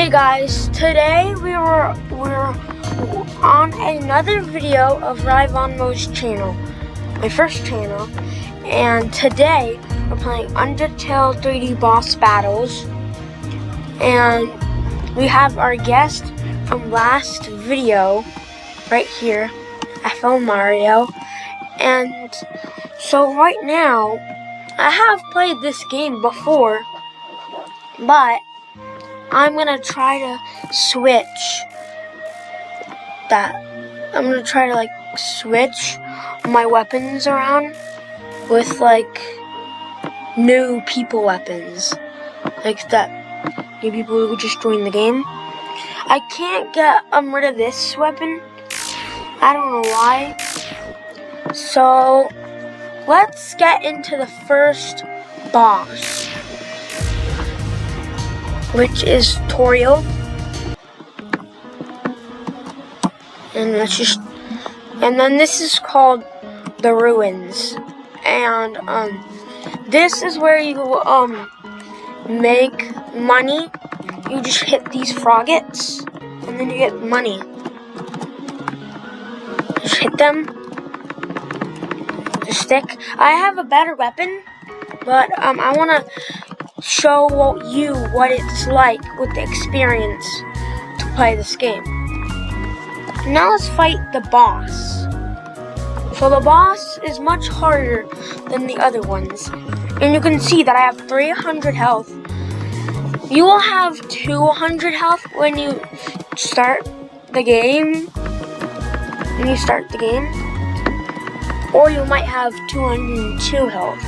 Hey guys, today we're on another video of Ryvonmo's channel, my first channel, and today we're playing Undertale 3D boss battles, and we have our guest from last video right here, FL Mario, and so right now I have played this game before, but I'm gonna try to switch that. I'm gonna try to switch my weapons around with new people weapons, like that new people who just joined the game. I can't get rid of this weapon. I don't know why. So let's get into the first boss, which is Toriel, and then this is called the Ruins, and this is where you make money. You just hit these froggets, and then you get money. Just hit them. Just stick. I have a better weapon, but I wanna show you what it's like with the experience to play this game. Now let's fight the boss. So the boss is much harder than the other ones, and you can see that I have 300 health. You will have 200 health when you start the game. Or you might have 202 health.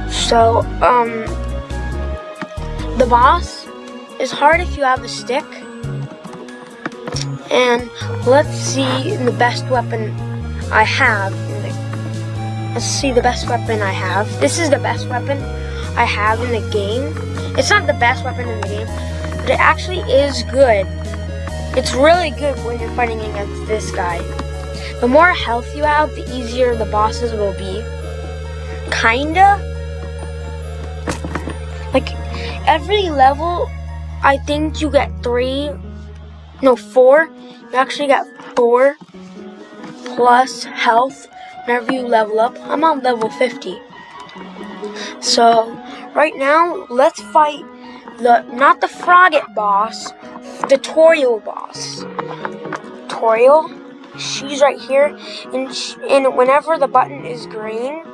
So, the boss is hard if you have a stick. And let's see the best weapon I have. Let's see the best weapon I have. This is the best weapon I have in the game. It's not the best weapon in the game, but it actually is good. It's really good when you're fighting against this guy. The more health you have, the easier the bosses will be. Kinda. Every level, I think you get 4. You actually get 4 plus health whenever you level up. I'm on level 50. So, right now, let's fight not the Frogget boss, the Toriel boss. Toriel, she's right here, and whenever the button is green,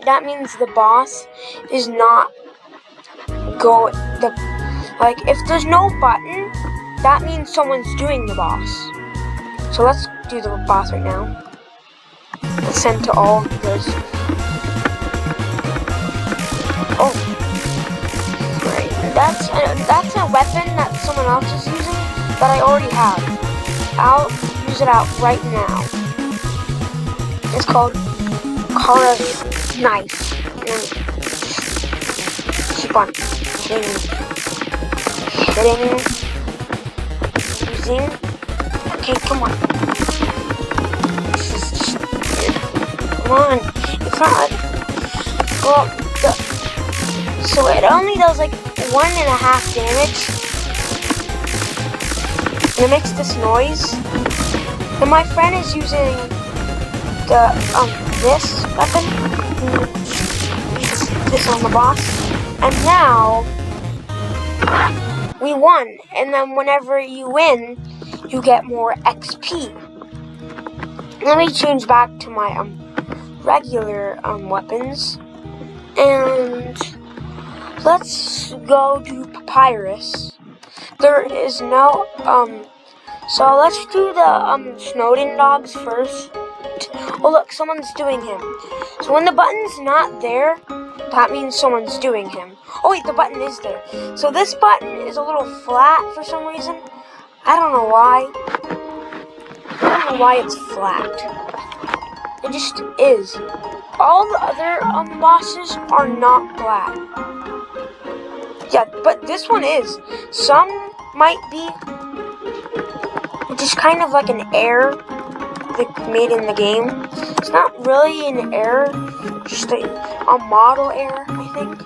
that means the boss is not if there's no button, that means someone's doing the boss. So let's do the boss right now. Let's send to all those. Oh, right. That's a weapon that someone else is using that I already have. I'll use it out right now. It's called Kara's knife. Keep on hitting, using. Okay, come on. Come on. It's not so it only does 1.5 damage. And it makes this noise. And my friend is using this weapon. This on the boss. And now we won. And then whenever you win, you get more XP. Let me change back to my regular weapons. And let's go to Papyrus. There is no so let's do the Snowden dogs first. Oh look, someone's doing him. So when the button's not there, that means someone's doing him. Oh wait, the button is there. So this button is a little flat for some reason. I don't know why. I don't know why it's flat. It just is. All the other bosses are not flat. Yeah, but this one is. Some might be just kind of like an error made in the game. It's not really an error, just a model error, I think.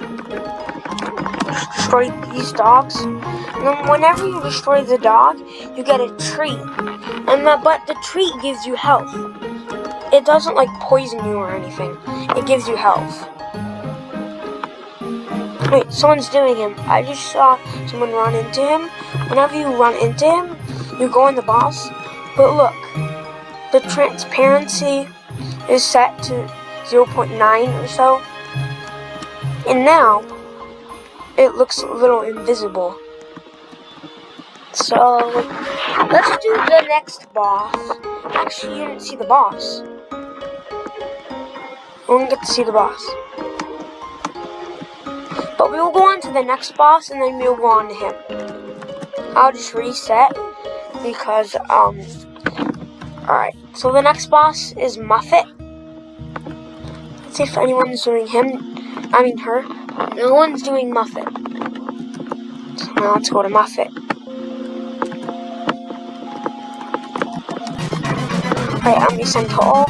destroy these dogs. And then whenever you destroy the dog, you get a treat. But the treat gives you health. It doesn't like poison you or anything. It gives you health. Wait, someone's doing him. I just saw someone run into him. Whenever you run into him, you go in the boss. But look, the transparency is set to 0.9 or so. And now, it looks a little invisible. So, let's do the next boss. Actually, you didn't see the boss. We won't get to see the boss. But we will go on to the next boss, and then we will go on to him. I'll just reset, because, alright. So the next boss is Muffet. Let's see if anyone's doing her. No one's doing Muffet. So now let's go to Muffet. Alright, I'm gonna send to all.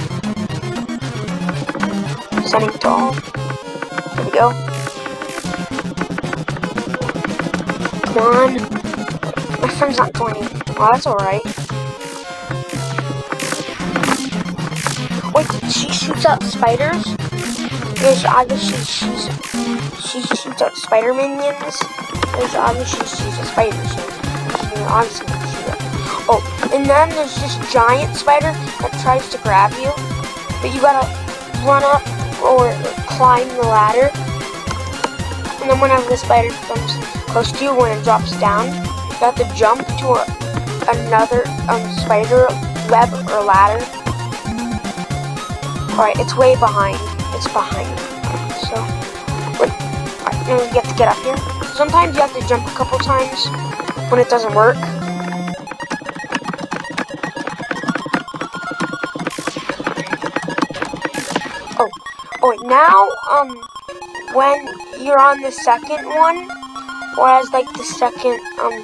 Sending to all. There we go. Come on. My friend's not joining. Well, that's alright. Wait, she shoots out spiders? There's obviously she shoots out spider minions. There's obviously she's a spider, so obviously shoot it. Oh, and then there's this giant spider that tries to grab you, but you gotta run up or climb the ladder. And then whenever the spider comes close to you, when it drops down, you have to jump to another spider web or ladder. Alright, it's way behind. It's behind. So, alright, now you have to get up here. Sometimes you have to jump a couple times when it doesn't work. Oh wait, now, when you're on the second one, or as like the second one,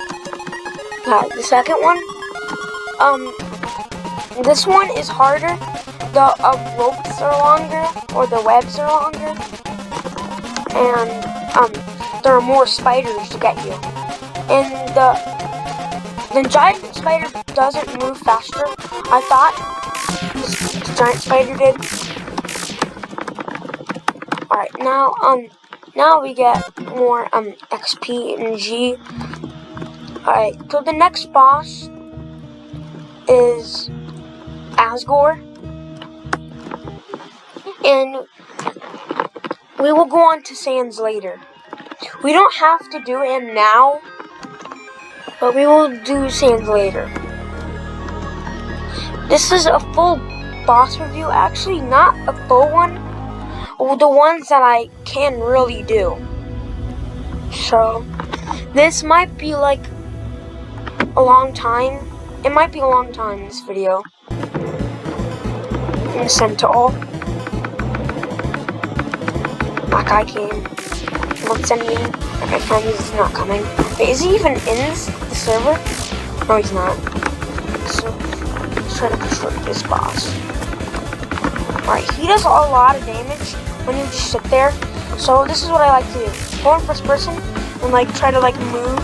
this one is harder. The ropes are longer, or the webs are longer, and there are more spiders to get you. And the giant spider doesn't move faster. I thought the giant spider did. All right, now we get more XP and G. All right, so the next boss is Asgore. And we will go on to Sans later. We don't have to do him now, but we will do Sans later. This is a full boss review. Actually, not a full one. The ones that I can really do. So, this might be like a long time. It might be a long time, this video. I'm gonna send to all. That guy came. Won't send me. My friend is not coming. Wait, is he even in the server? No, he's not. So, let's try to destroy this boss. Alright, he does a lot of damage when you just sit there. So, this is what I like to do. Go in first person and like try to like move.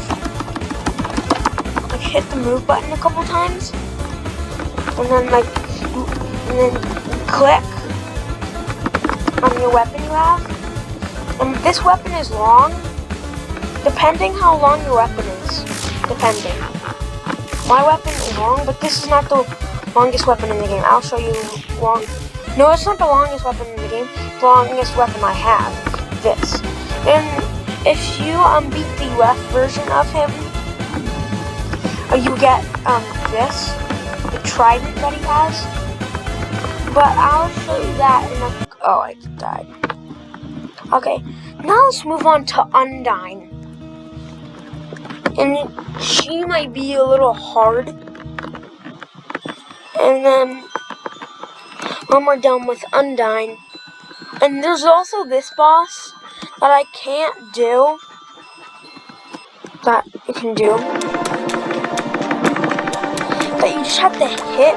Like hit the move button a couple times. And then click on your weapon you have. And this weapon is long, depending how long your weapon is. Depending. My weapon is long, but this is not the longest weapon in the game. I'll show you long. No, it's not the longest weapon in the game. The longest weapon I have. This. And if you beat the US version of him, you get this, the trident that he has. But I'll show you that in a... Oh, I died. Okay, now let's move on to Undyne. And she might be a little hard. And then, when we're done with Undyne, and there's also this boss that I can't do, that you can do, that you just have to hit.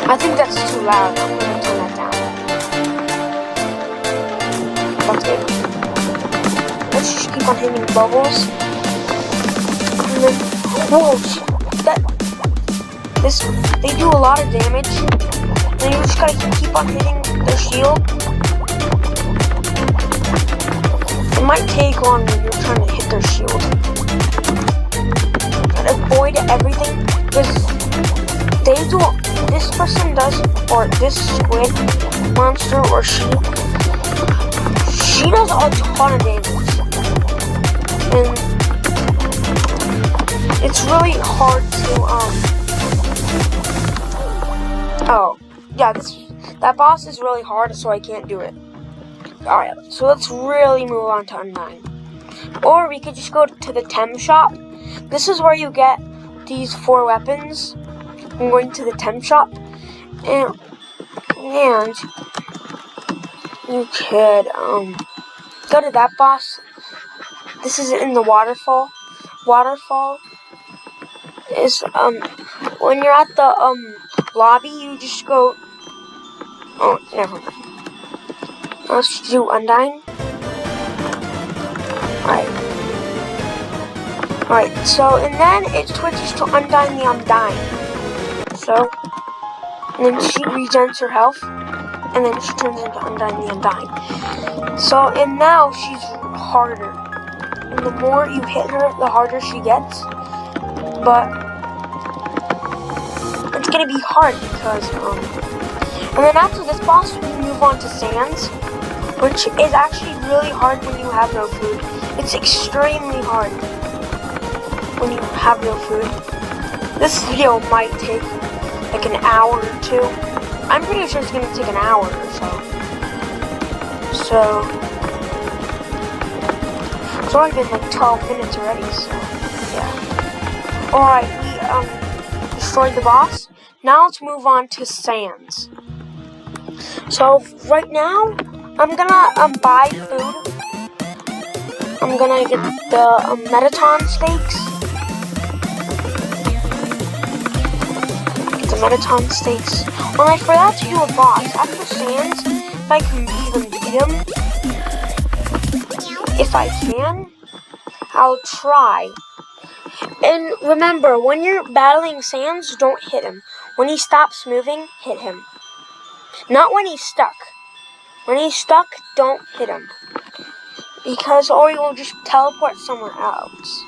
I think that's too loud. I'm gonna turn that down. That's good. keep on hitting bubbles. And then, whoa, they do a lot of damage. And you just gotta keep on hitting their shield. It might take long when you're trying to hit their shield. But avoid everything, because this person does, or this squid monster, or she does a ton of damage. And it's really hard to, oh, yeah, that boss is really hard, so I can't do it. Alright, so let's really move on to Undying. Or we could just go to the Tem shop. This is where you get these 4 weapons. I'm going to the Tem shop. And you could go to that boss. This is in the waterfall. Waterfall is when you're at the lobby, you just go. Oh, never mind. Let's do Undying. Alright, so, and then it switches to Undying the Undying. So, and then she regens her health, and then she turns into Undying the Undying. So, and now she's harder. And the more you hit her, the harder she gets. But it's gonna be hard because, and then after this boss, we move on to Sands, which is actually really hard when you have no food. It's extremely hard when you have no food. This video might take like an hour or 2. I'm pretty sure it's gonna take an hour or so. So it's only been like 12 minutes already, so yeah. Alright, we destroyed the boss. Now let's move on to Sands. So right now, I'm gonna buy food. I'm gonna get the Metaton steaks. Get the Metaton steaks. Well, I forgot to do a boss. After Sands, if I can even beat him, if I can, I'll try. And remember, when you're battling Sands, don't hit him. When he stops moving, hit him. Not when he's stuck. When he's stuck, don't hit him. Because, or he will just teleport somewhere else.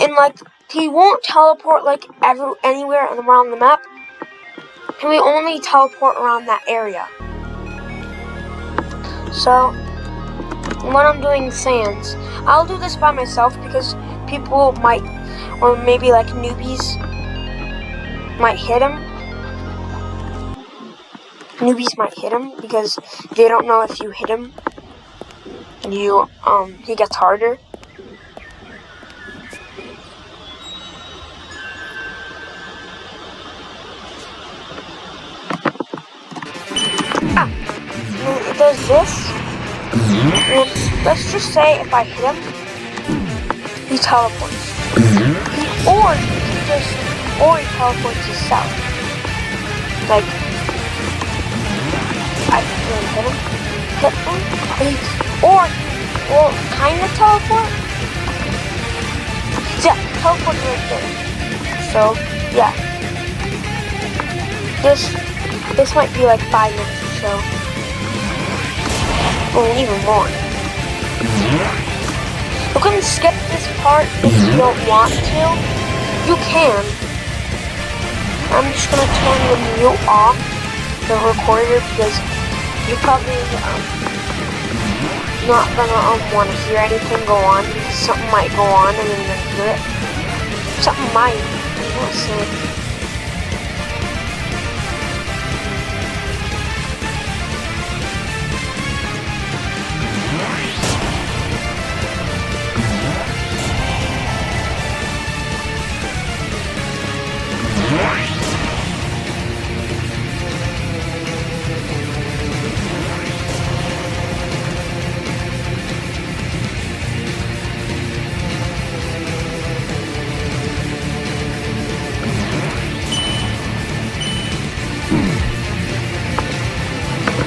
And like, he won't teleport like anywhere around the map. He will only teleport around that area. So, when I'm doing Sands, I'll do this by myself because people might, or maybe like newbies, might hit him. Newbies might hit him because they don't know if you hit him, he gets harder. It does this. Let's just say if I hit him, he teleports. Or he teleports himself. Like, I can really hit him, or kind of teleport. Yeah, teleport right there. So, yeah. This might be like 5 minutes or so. Or even more. You can skip this part if you don't want to. You can. I'm just gonna turn the mute off, the recorder, because you're probably not gonna want to hear anything go on, because something might go on and then you're gonna hear it. Something might. I'm not saying.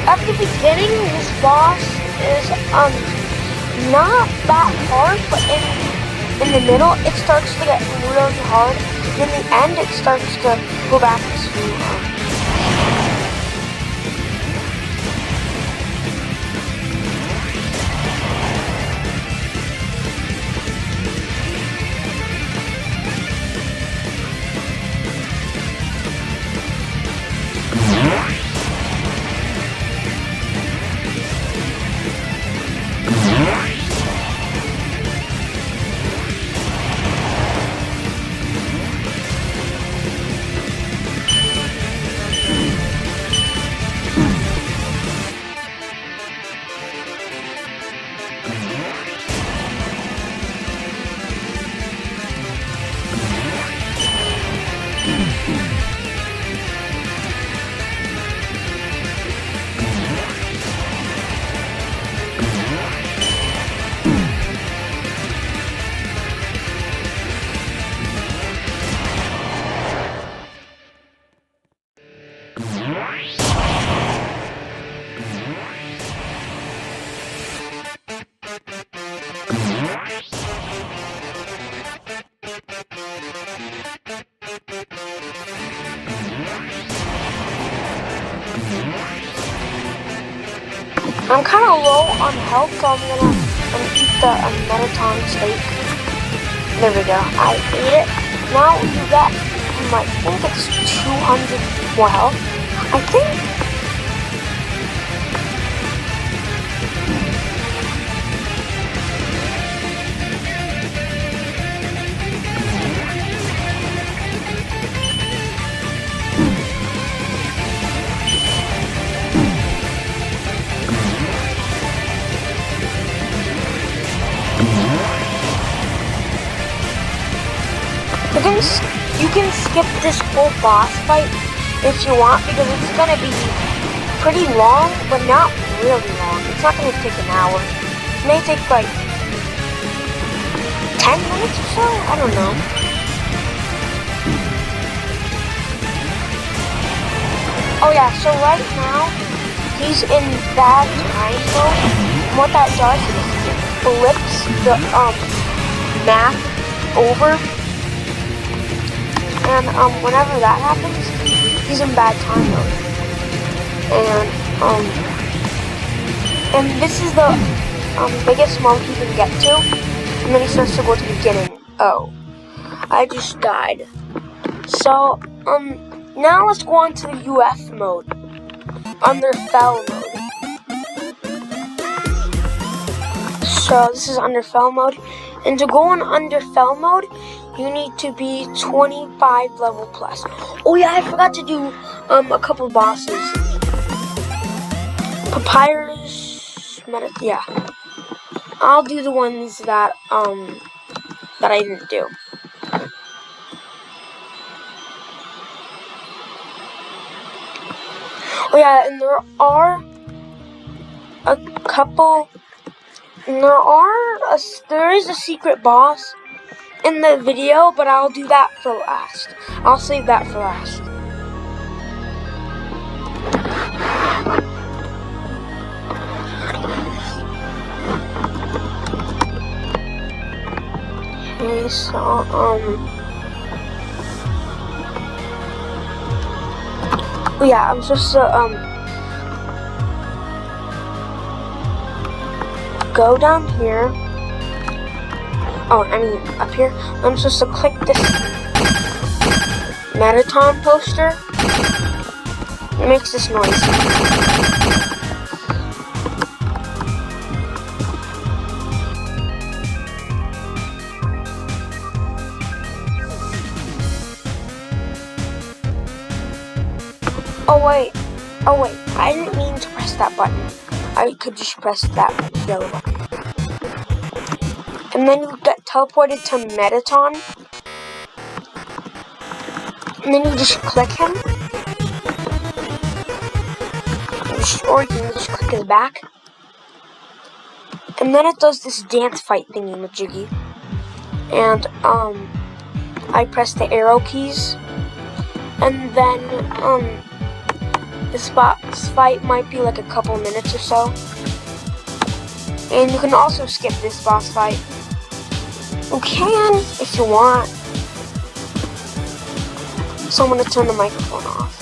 At the beginning, this boss is not that hard, but in the middle, it starts to get really hard. And in the end, it starts to go back to I'm kind of low on health, so I'm gonna eat the Metaton steak. There we go. I ate it. Now you get, I think it's 200 more health. I think. You can skip this whole boss fight if you want, because it's gonna be pretty long, but not really long. It's not gonna take an hour. It may take like 10 minutes or so? I don't know. Oh yeah, so right now, he's in bad time mode. And what that does is it flips the map over. And whenever that happens, he's in bad time mode. And this is the biggest mode he can get to. And then he starts to go to the beginning. Oh, I just died. So now let's go on to the UF mode, under fell mode. So this is under fell mode, and to go on under fell mode, you need to be 25 level plus. Oh yeah, I forgot to do a couple bosses. Papyrus, yeah. I'll do the ones that that I didn't do. Oh yeah, and there are a couple. And there is a secret boss in the video, but I'll do that for last. I'll save that for last. Okay, so oh yeah, I'm supposed to go down here. Oh, I mean up here. I'm supposed to click this Metaton poster. It makes this noise. Oh wait, I didn't mean to press that button. I could just press that yellow button. And then you get teleported to Metaton. And then you just click him. Or you can just click his back. And then it does this dance fight thingy majiggy. And I press the arrow keys. And then this fight might be like a couple minutes or so. And you can also skip this boss fight. You can if you want. So I'm gonna turn the microphone off.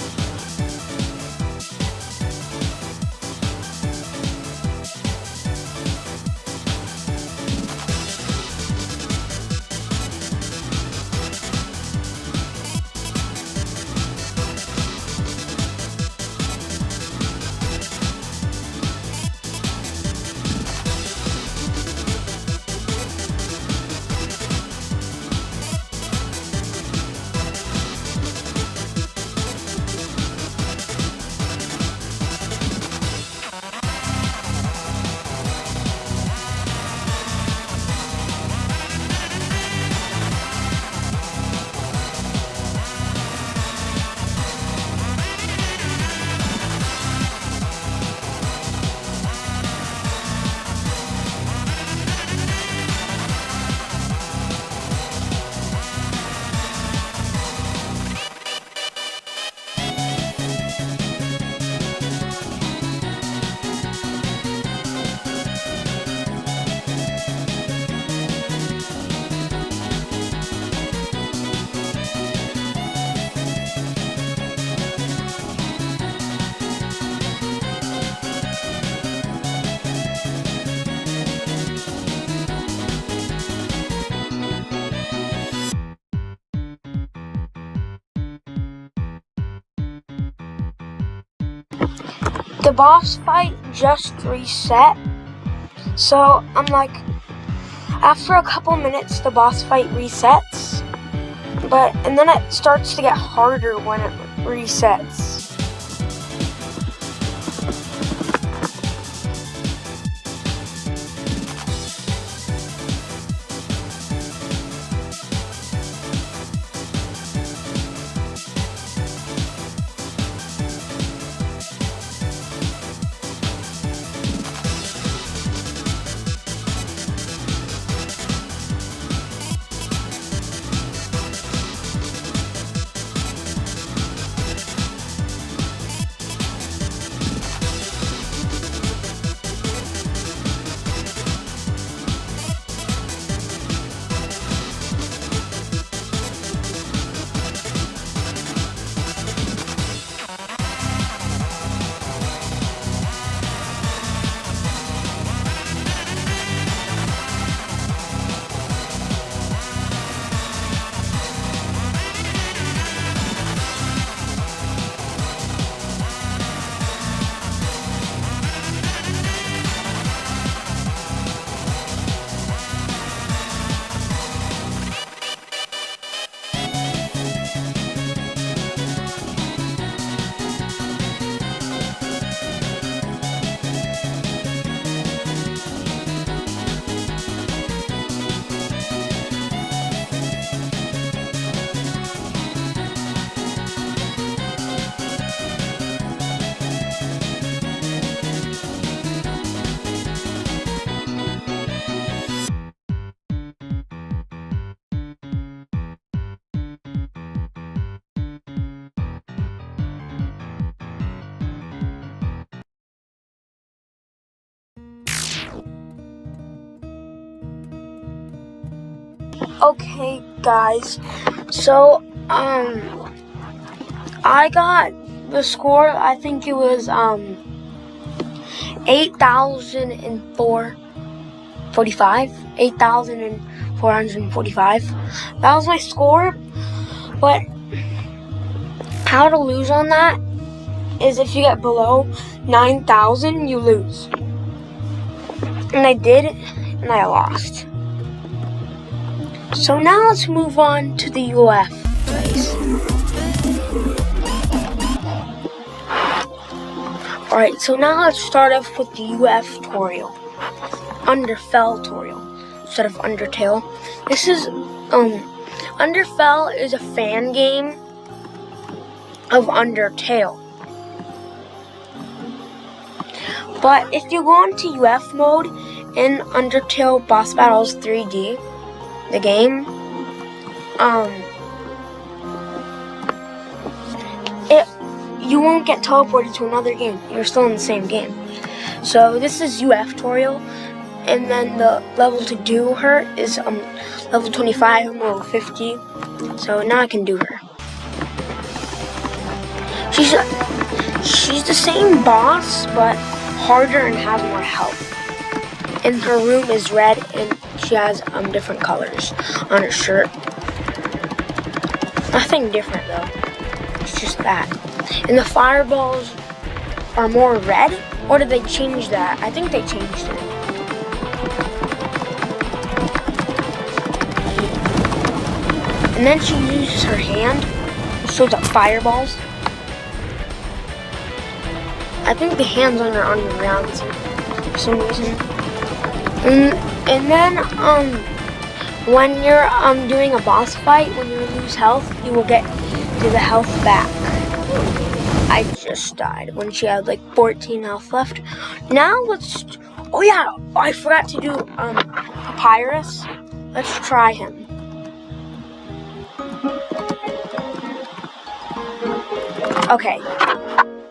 The boss fight just reset, so I'm like, after a couple minutes the boss fight resets, and then it starts to get harder when it resets. Okay, guys, so I got the score. I think it was 8,445. That was my score. But how to lose on that is if you get below 9,000, you lose. And I did, and I lost. So now let's move on to the UF place. Alright, so now let's start off with the UF tutorial. Underfell tutorial instead of Undertale. This is, Underfell is a fan game of Undertale. But if you go into UF mode in Undertale Boss Battles 3D, the game, you won't get teleported to another game. You're still in the same game. So this is UF tutorial. and then the level to do her is level 25. I'm level 50, so now I can do her. She's the same boss, but harder and has more health. And her room is red, and she has different colors on her shirt. Nothing different though. It's just that. And the fireballs are more red, or did they change that? I think they changed it. And then she uses her hand, shows up fireballs. I think the hand's on her underground for some reason. And then when you're doing a boss fight, when you lose health, you will get to the health back. I just died when she had like 14 health left. Now let's, oh yeah, I forgot to do Papyrus. Let's try him. Okay,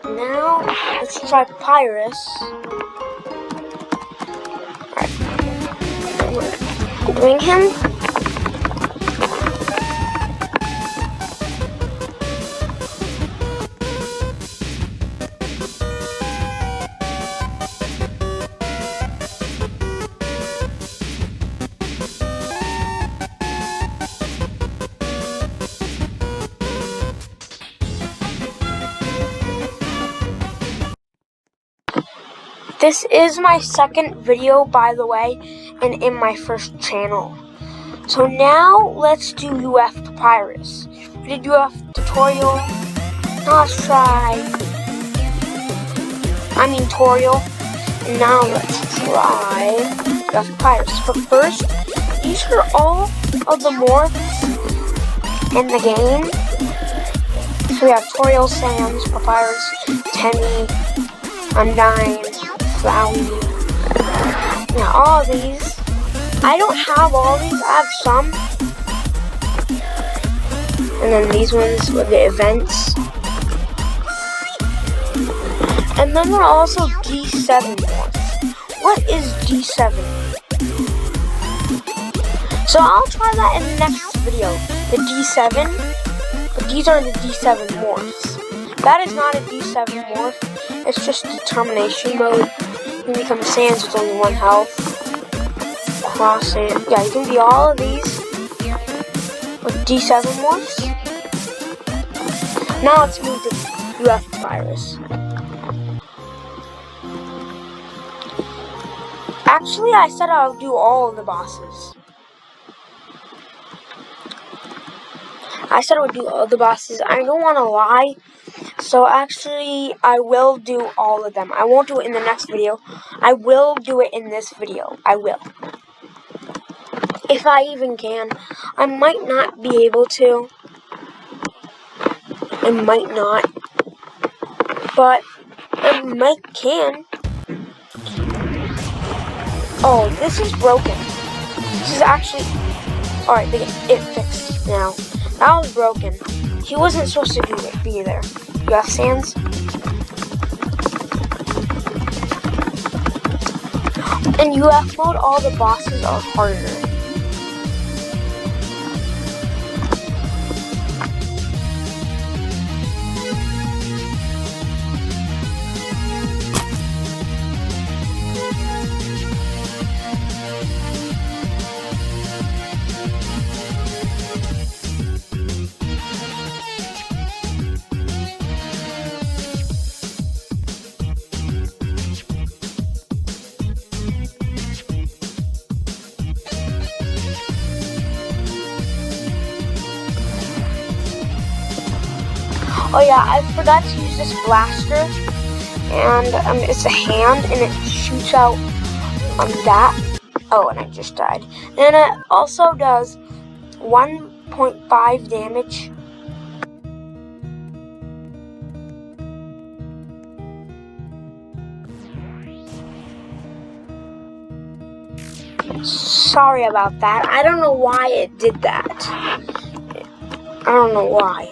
now let's try Papyrus. Alright, doing him. This is my second video, by the way, and in my first channel. So now let's do UF Papyrus. We did UF tutorial. Now let's try tutorial. And now let's try UF Papyrus. But first, these are all of the morphs in the game. So we have Toriel, Sans, Papyrus, Temmie, Undyne, Flowey. Now all of these, I don't have all these, I have some. And then these ones with the events. And then there are also D7 morphs. What is D7? So I'll try that in the next video, the D7. But these are the D7 morphs. That is not a D7 morph, it's just determination mode. You can become Sans with only 1 health. Crossing. Yeah, you can be all of these with D7 morphs. Now let's move to UF Papyrus. Actually, I said I'll do all of the bosses. I said I would do all the bosses. I don't want to lie. So actually, I will do all of them. I won't do it in the next video. I will do it in this video. I will. If I even can. I might not be able to. I might not. But I can. Oh, this is broken. This is actually... Alright, it fixed now. That was broken. He wasn't supposed to be there. You have Sans? In UF mode, all the bosses are harder. Oh yeah, I forgot to use this blaster, and it's a hand, and it shoots out that. Oh, and I just died. And it also does 1.5 damage. Sorry about that. I don't know why it did that. I don't know why.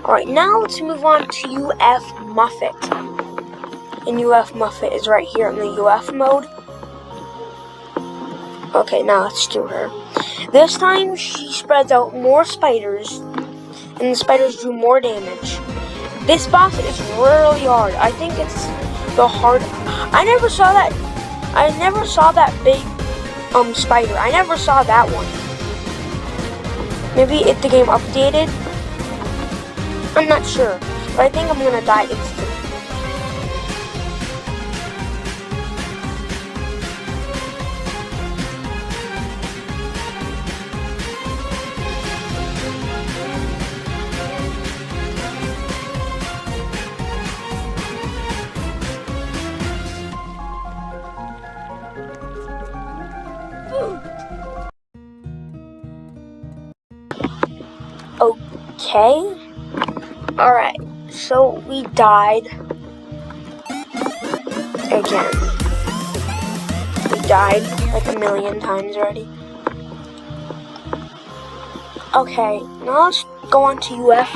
Alright, now let's move on to UF Muffet. And UF Muffet is right here in the UF mode. Okay, now let's do her. This time she spreads out more spiders, and the spiders do more damage. This boss is really hard. I think it's the hard. I never saw that big spider. I never saw that one. Maybe if the game updated. I'm not sure, but I think I'm gonna die instantly. Okay. Alright, so we died again. We died like a million times already. Okay, now let's go on to UF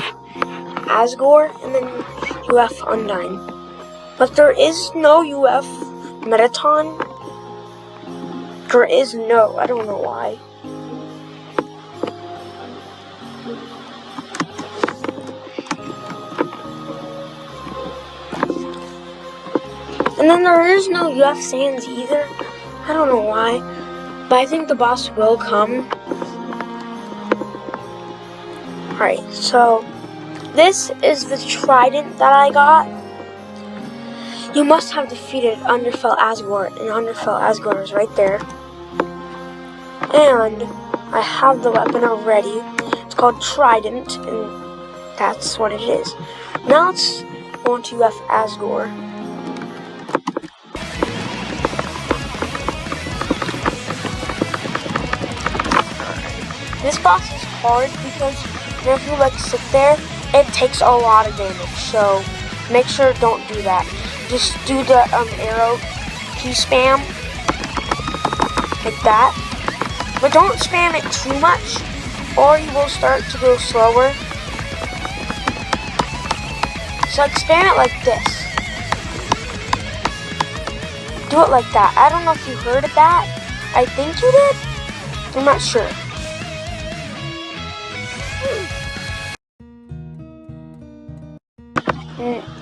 Asgore and then UF Undyne. But there is no UF Metaton. There is no, I don't know why. And then there is no UF Sands either. I don't know why. But I think the boss will come. Alright, so this is the trident that I got. You must have defeated Underfell Asgore, and Underfell Asgore is right there. And I have the weapon already. It's called Trident, and that's what it is. Now let's go on to UF Asgore. This boss is hard because if you like sit there, it takes a lot of damage. So make sure don't do that. Just do the arrow key spam like that, but don't spam it too much, or you will start to go slower. So like spam it like this. Do it like that. I don't know if you heard of that. I think you did. I'm not sure.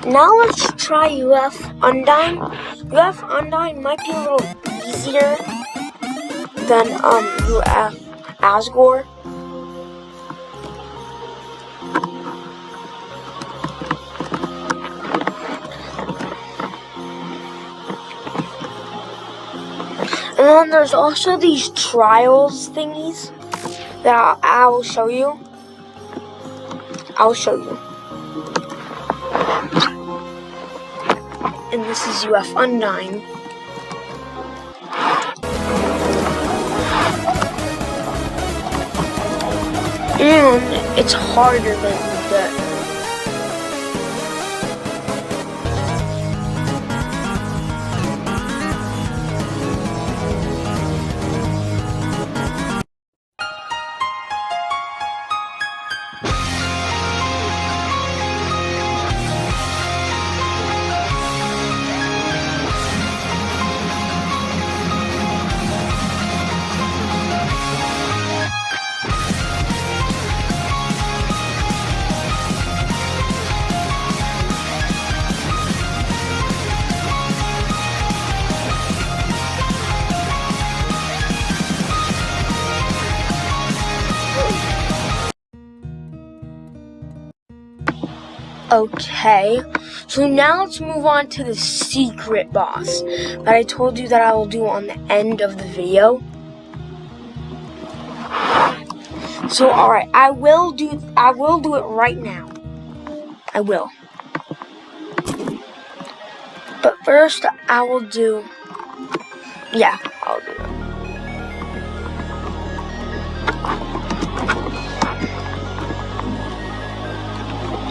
Now let's try UF Undyne. UF Undyne might be a little easier than UF Asgore. And then there's also these trials thingies that I will show you. I'll show you. And this is UF Undyne. And it's harder than that. Okay, so now let's move on to the secret boss that I told you that I will do on the end of the video. So alright, I will do it right now. I will. But first I will do, yeah, I'll do it.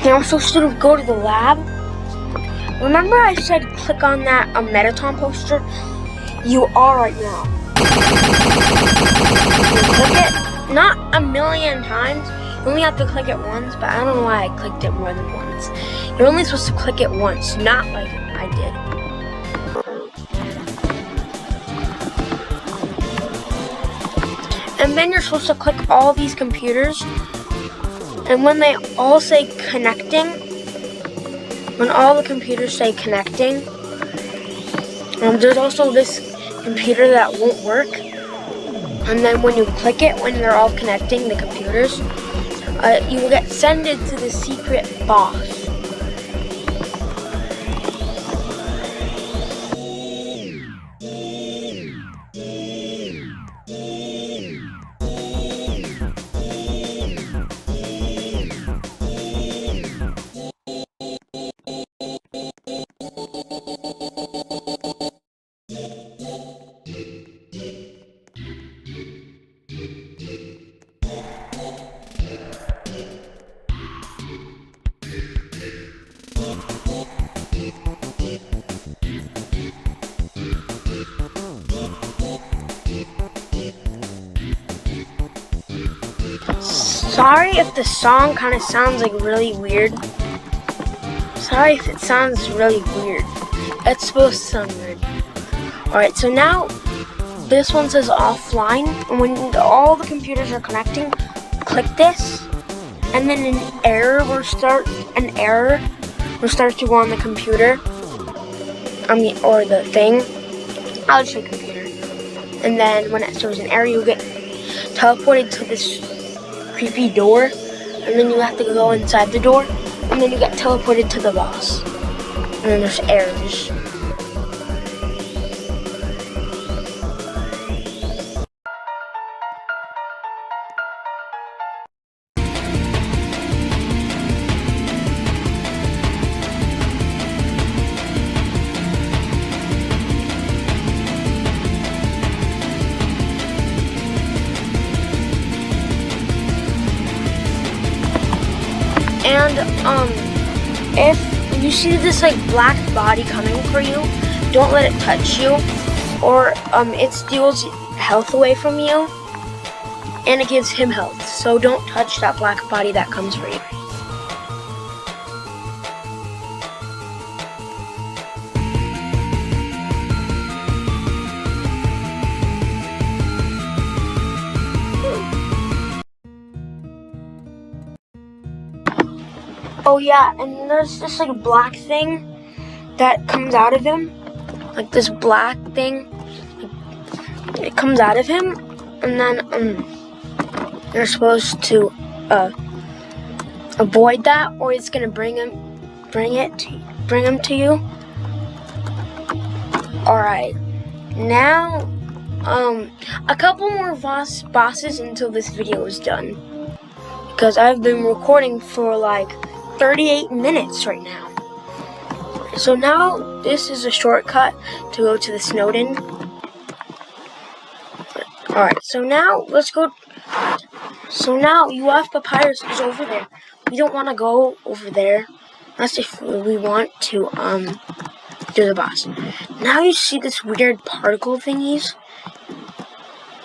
Now we're supposed to go to the lab. Remember I said click on that Metaton poster? You are right now. Click it, not a million times. You only have to click it once, but I don't know why I clicked it more than once. You're only supposed to click it once, not like I did. And then you're supposed to click all these computers. And when they all say connecting, when all the computers say connecting, there's also this computer that won't work. And then when you click it, when they're all connecting, the computers, you will get sent to the secret boss. Sorry if the song kind of sounds like really weird. Sorry if it sounds really weird. It's supposed to sound weird. Alright, so now this one says offline, and when all the computers are connecting, click this, and then an error will start to go on the computer. Or the thing. I'll just say computer. And then when it shows an error, you'll get teleported to this creepy door, and then you have to go inside the door, and then you get teleported to the boss. And then there's errors. And if you see this like black body coming for you, don't let it touch you, or it steals health away from you, and it gives him health. So don't touch that black body that comes for you. Oh yeah, and there's this like black thing that comes out of him, like this black thing. It comes out of him, and then you're supposed to avoid that, or it's gonna bring him to you. All right, now a couple more bosses until this video is done, because I've been recording for like 38 minutes right now. So now this is a shortcut to go to the Snowden. Alright, so now let's go. So now UF Papyrus is over there. We don't want to go over there. That's if we want to do the boss. Now you see this weird particle thingies.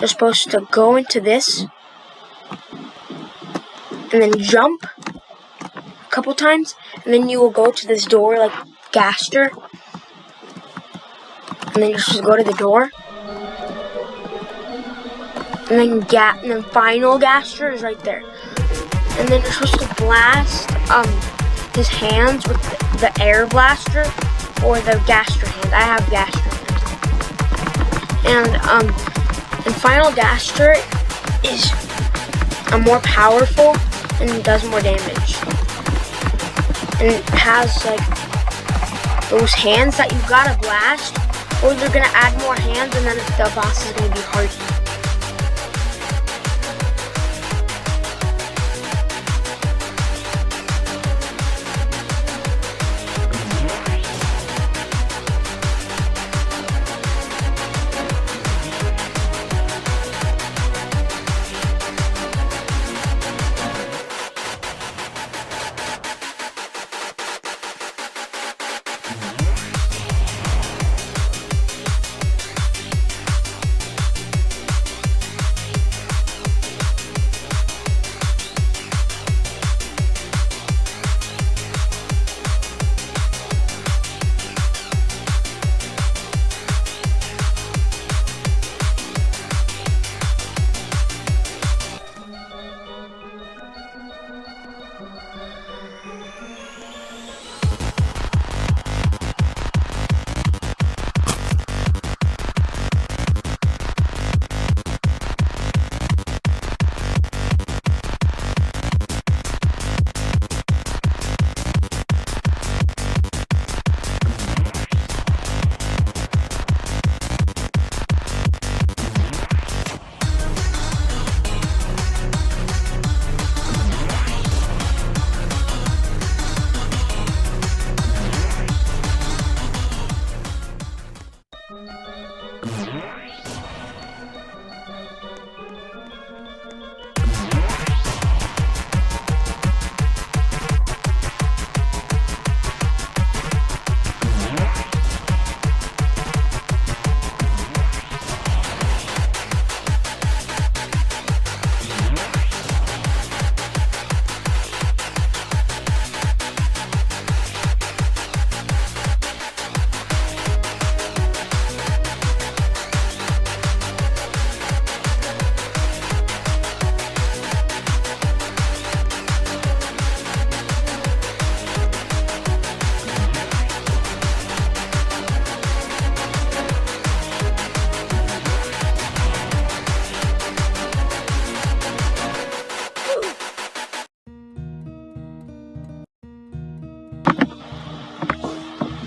You're supposed to go into this and then jump a couple times, and then you will go to this door like Gaster, and then you just go to the door, and then final Gaster is right there, and then you're supposed to blast his hands with the air blaster or the Gaster hand. I have Gaster hand. And final Gaster is more powerful and does more damage. And it has like those hands that you gotta blast, or they're gonna add more hands, and then the boss is gonna be hard.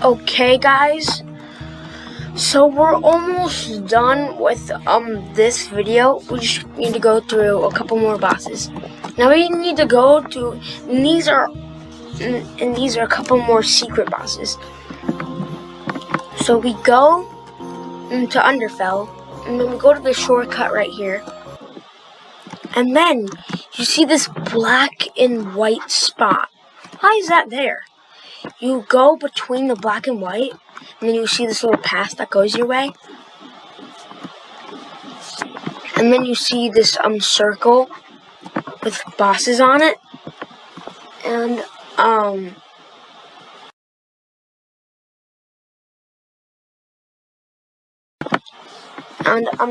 Okay, guys. So we're almost done with this video. We just need to go through a couple more bosses. Now we need to go to, and these are a couple more secret bosses. So we go into Underfell, and then we go to the shortcut right here. And then you see this black and white spot. Why is that there? You go between the black and white, and then you see this little path that goes your way. And then you see this circle with bosses on it. And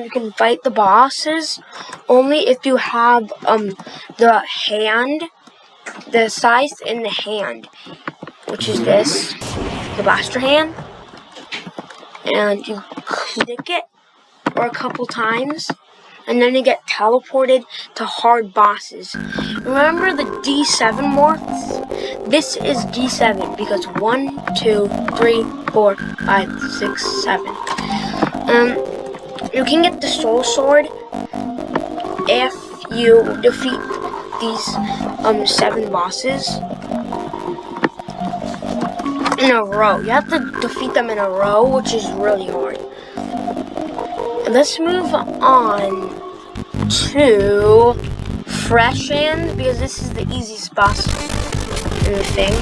you can fight the bosses only if you have the hand, the size in the hand, which is this, the blaster hand. And you click it for a couple times, and then you get teleported to hard bosses. Remember the D7 morphs? This is D7 because 1, 2, 3, 4, 5, 6, 7. You can get the soul sword if you defeat these 7 bosses in a row. You have to defeat them in a row, which is really hard. And let's move on to Fresh Hand, because this is the easiest boss in the thing.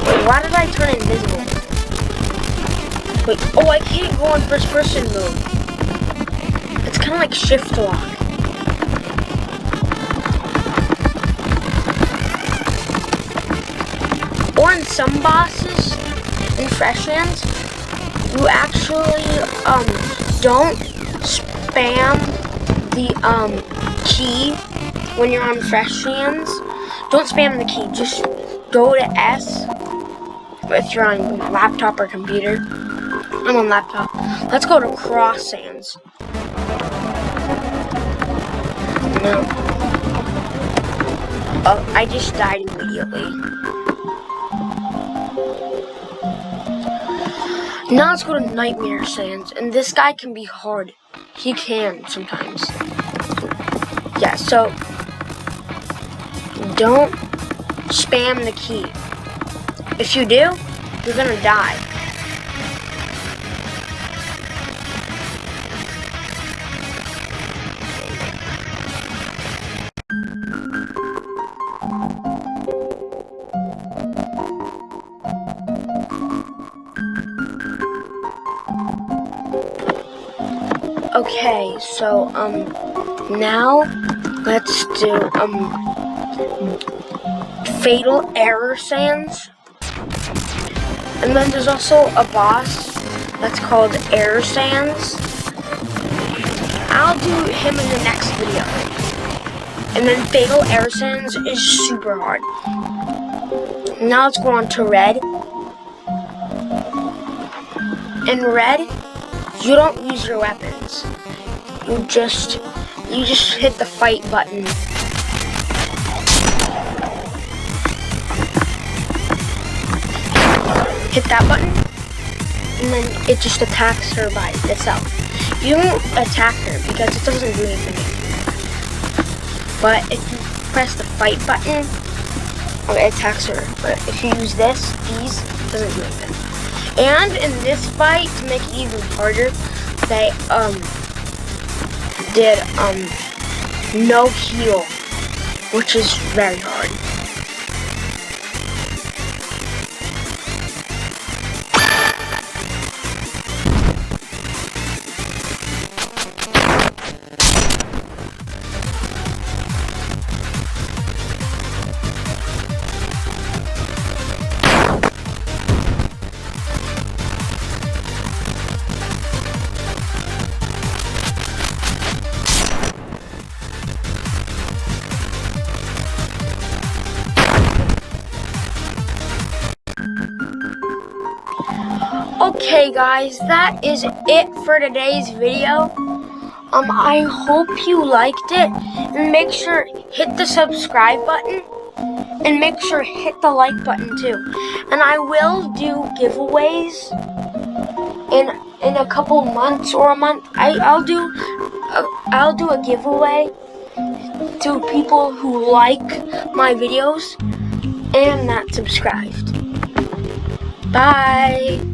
Wait, why did I turn invisible? Wait, oh, I can't go on first person mode. It's kind of like shift lock. Or in some bosses, in Fresh Hands, you actually don't spam the key when you're on Fresh Hands. Don't spam the key. Just go to S if you're on laptop or computer. I'm on laptop. Let's go to Cross Hands. No. Oh, I just died immediately. Now let's go to Nightmare Sands, and this guy can be hard. He can sometimes. Yeah, so don't spam the key. If you do, you're gonna die. Okay, so now let's do Fatal Error Sands. And then there's also a boss that's called Error Sands. I'll do him in the next video. And then Fatal Error Sands is super hard. Now let's go on to Red. In Red, you don't use your weapons. You just hit the fight button. Hit that button, and then it just attacks her by itself. You don't attack her because it doesn't do anything. But if you press the fight button, it attacks her. But if you use these, it doesn't do anything. And in this fight, to make it even harder, they did no heal, which is very hard. Okay guys, that is it for today's video. I hope you liked it, and make sure hit the subscribe button And make sure to hit the like button too. And I will do giveaways in a couple months or a month. I'll do a giveaway to people who like my videos and not subscribed. Bye.